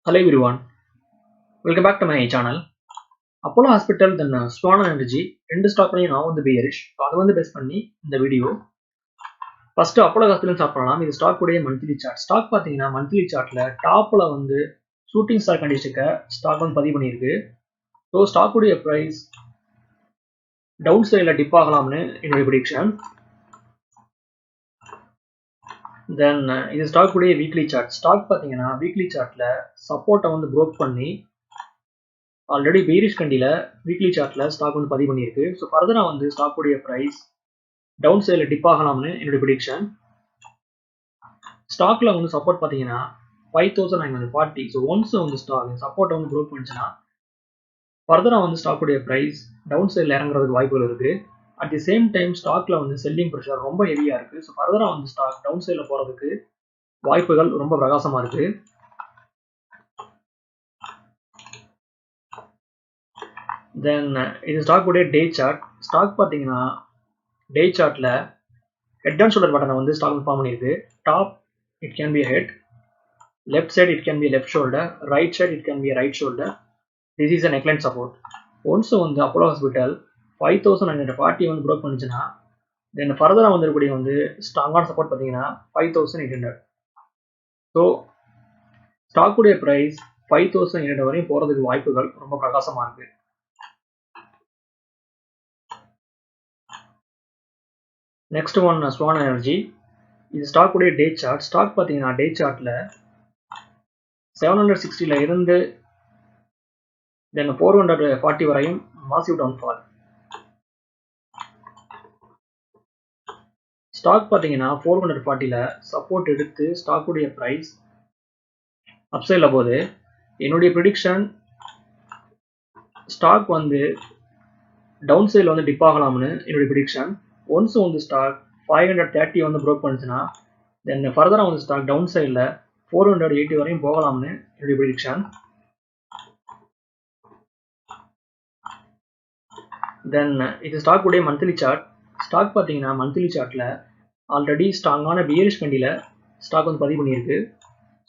Hello everyone, welcome back to my channel. Apollo Hospital then Swan Energy ரெண்டு stock பண்ணி நான் வந்து bearish. So அதை வந்து பேஸ் பண்ணி இந்த video first Apollo hospital start பண்ணலாம். இது ஸ்டாக் உடைய மந்த்லி சார்ட். ஸ்டாக் பார்த்தீங்கன்னா மந்த்லி சார்ட்ல டாப்ல வந்து ஷூட்டிங் ஸ்டார் கண்டிஷனுக்கு ஸ்டாக் வந்து பதிவு பண்ணியிருக்கு. ஸோ ஸ்டாக் உடைய ப்ரைஸ் டவுன் சைடில் டிப் ஆகலாம்னு என்னுடைய ப்ரிடிக்ஷன். தென் இது ஸ்டாக் உடைய வீக்லி சார்ட். ஸ்டாக் பார்த்தீங்கன்னா வீக்லி சார்ட்ல சப்போர்ட்டை வந்து ப்ரோக் பண்ணி ஆல்ரெடி bearish கண்டியில் வீக்லி சார்ட்ல ஸ்டாக் வந்து பதிவு பண்ணியிருக்கு. ஸோ ஃபர்தராக வந்து ஸ்டாக் உடைய ப்ரைஸ் டவுன் சைடில் டிப் ஆகலாம்னு என்னுடைய ப்ரிடிக்ஷன். ஸ்டாக்ல வந்து சப்போர்ட் பார்த்தீங்கன்னா 5940. ஸோ ஒன்ஸ் வந்து ஸ்டாக் சப்போர்ட்டை வந்து ப்ரோக் பண்ணிச்சுன்னா ஃபர்தராக வந்து ஸ்டாக் உடைய ப்ரைஸ் டவுன் சைடில் இறங்குறதுக்கு வாய்ப்புகள் இருக்கு. அட் தி சேம் டைம் ஸ்டாக்ல வந்து செல்லிங் ப்ரெஷர் ரொம்ப ஹெவியா இருக்கு. ஸோ ஃபர்தராக வந்து ஸ்டாக் டவுன் சைடில் போறதுக்கு வாய்ப்புகள் ரொம்ப பிரகாசமா இருக்கு. தென் இது ஸ்டாக் உடைய டே சார்ட். ஸ்டாக் பார்த்தீங்கன்னா டே சார்ட்ல ஹெட் அண்ட் ஷோல்டர் பட்டனை வந்து ஸ்டாக் ஃபார்ம் பண்ணியிருக்கு. Top it can be head, left side it can be left shoulder, right side it can be right shoulder. This is a neckline support. Once வந்து Apollo hospital 5940 வந்து Broek பண்ணிச்சுன்னா தென் ஃபர்தராக வந்துருக்கூடிய வந்து ஸ்ட்ராங்கான support பார்த்தீங்கன்னா 5800. So ஸ்டாக்குடைய price 5800 வரையும் போகிறதுக்கு வாய்ப்புகள் ரொம்ப பிரகாசமாக இருக்கு. Next one Swan energy. இது ஸ்டாக் உடைய டே சார்ட். ஸ்டாக் பார்த்தீங்கன்னா டே சார்ட்ல 760ல இருந்து தென் 440 வரையும் மாசிவ் டவுன்ஃபால். ஸ்டாக் பார்த்தீங்கன்னா 440ல சப்போர்ட் எடுத்து ஸ்டாக் உடைய பிரைஸ் அப்சைட்ல போகுது. என்னுடைய ப்ரிடிக்ஷன் ஸ்டாக் வந்து டவுன் சைடில் வந்து டிப் ஆகலாம்னு என்னுடைய ப்ரிடிக்ஷன். ஒன்ஸ் வந்து ஸ்டாக் 530 வந்து ப்ரோக் பண்ணுச்சுன்னா தென் ஃபர்தராக வந்து ஸ்டாக் டவுன் சைடில் 480 வரையும் போகலாம்னு என்னுடைய ப்ரிடிக்ஷன். தென் இது ஸ்டாக் உடைய மந்த்லி சார்ட். ஸ்டாக் பார்த்தீங்கன்னா மந்த்லி சார்ட்ல ஆல்ரெடி ஸ்ட்ராங்கான bearish கண்டியில் ஸ்டாக் வந்து பதிவு பண்ணியிருக்கு.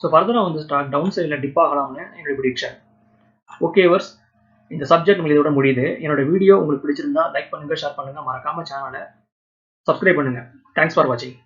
ஸோ ஃபர்தராக வந்து ஸ்டாக் டவுன் சைடில் டிப் ஆகலாம்னு என்னுடைய ப்ரிடிக்ஷன். ஓகே வர்ஸ், இந்த சப்ஜெக்ட் உங்களுக்கு இதோட முடியுது. என்னோட வீடியோ உங்களுக்கு பிடிச்சிருந்தா லைக் பண்ணுங்க, ஷேர் பண்ணுங்க, மறக்காம சேனலை சப்ஸ்கிரைப் பண்ணுங்க. தேங்க்ஸ் ஃபார் வாட்சிங்.